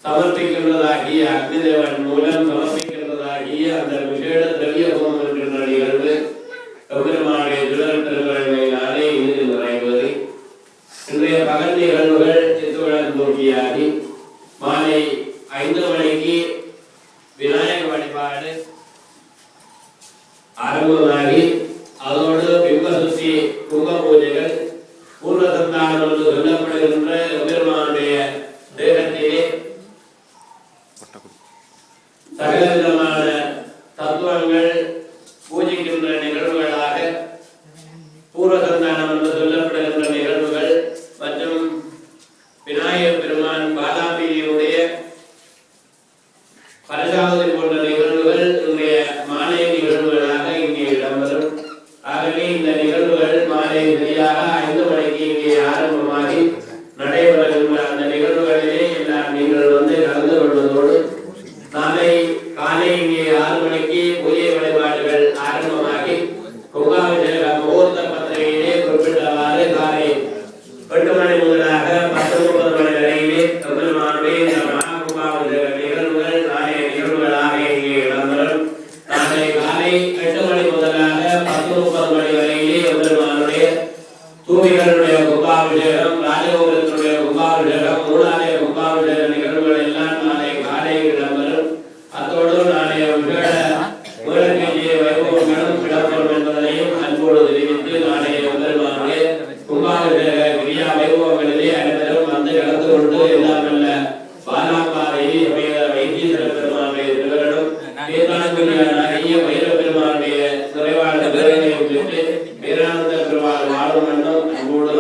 சமர்ப்பிக்கின்றதாகிய அக்னிதேவன் மூலம் சமர்ப்பிக்கின்றதாகிய அந்த விசேட திரவிய ஹோமம் என்கின்ற நிகழ்வு எம்பெருமானுடைய திருவருட்பெருங்கருணையினாலே இன்று நிறைவது. இன்றைய பகல் நிகழ்வுகள் சித்துவிளக்கு பூர்த்தியாகி மாலை 5 மணிக்கு விநாயக வழிபாடு ஆரம்பமாகி அதோடு பிம்பசுத்தி கும்ப பூஜைகள் பூர்வ சந்தானம் என்று சொல்லப்படுகின்ற எம்பெருமானுடைய தேகத்திலே சகலவிதமான தத்துவங்கள் பூஜிக்கின்ற நிகழ்வுகளாக பூர்வ சந்தானம் என்று சொல்லப்படுகின்ற நிகழ்வுகள் மற்றும் விநாயகர் பெருமான் பாலாம்பிகையுடைய பரஜாவதி போன்ற நிகழ்வுகள் இன்றைய மாலை நிகழ்வுகளாக இங்கே இடம்பெறும். ஆகவே இந்த நிகழ்வுகள் மாலை சரியாக 5 மணிக்கு இங்கே ஆரம்பமாகி நடைபெறுகின்ற அந்த நிகழ்வுகளிலே எல்லாம் நீங்கள் வந்து கலந்து கொள்வதோடு நாளை காலை இங்கே 6 மணிக்கு பூஜை வழிபாடுகள் ஆரம்பமாகி கும்பாபிஷேக முகூர்த்த பத்திரிகையிலே குறிப்பிட்டவாறு காலை 8 மணி முதலாக 10:30 மணி வரையிலே எம்பெருமானுடைய மகா கும்பாபிஷேக நிகழ்வுகள் நாளைய நிகழ்வுகளாக இங்கே இடம்பெறும். நாளை காலை 8 மணி முதலாக 10:30 மணி வரையிலே எம்பெருமானுடைய தூமிகளுடைய கும்பாபிஷேகம், ராஜகோபுரத்தினுடைய கும்பாபிஷேகம், மூலாலய கும்பாபிஷேக நிகழ்வுகள் எல்லாம் நாளை காலை இடம்பெறும். அத்தோடு நாளைய மூலக்கேஜிய வைபவங்களும் இடம்பெறும் என்பதையும் அன்போடு தெரிவித்து நாளைய எம்பெருமானுடைய கும்பாபிஷேக கிரியா வைபவங்களிலே அனைவரும் வந்து கலந்து கொண்டு எல்லாம் நல்ல பாலாம்பாறையை வைத்தீஸ்வர பெருமானுடைய திருவருளும் பேரானந்தனாகிய வைர பெருமானுடைய நிறைவான விருதையும் பெற்று பேரானந்த பெருமாள் வாழும் எண்ணம் அன்போடு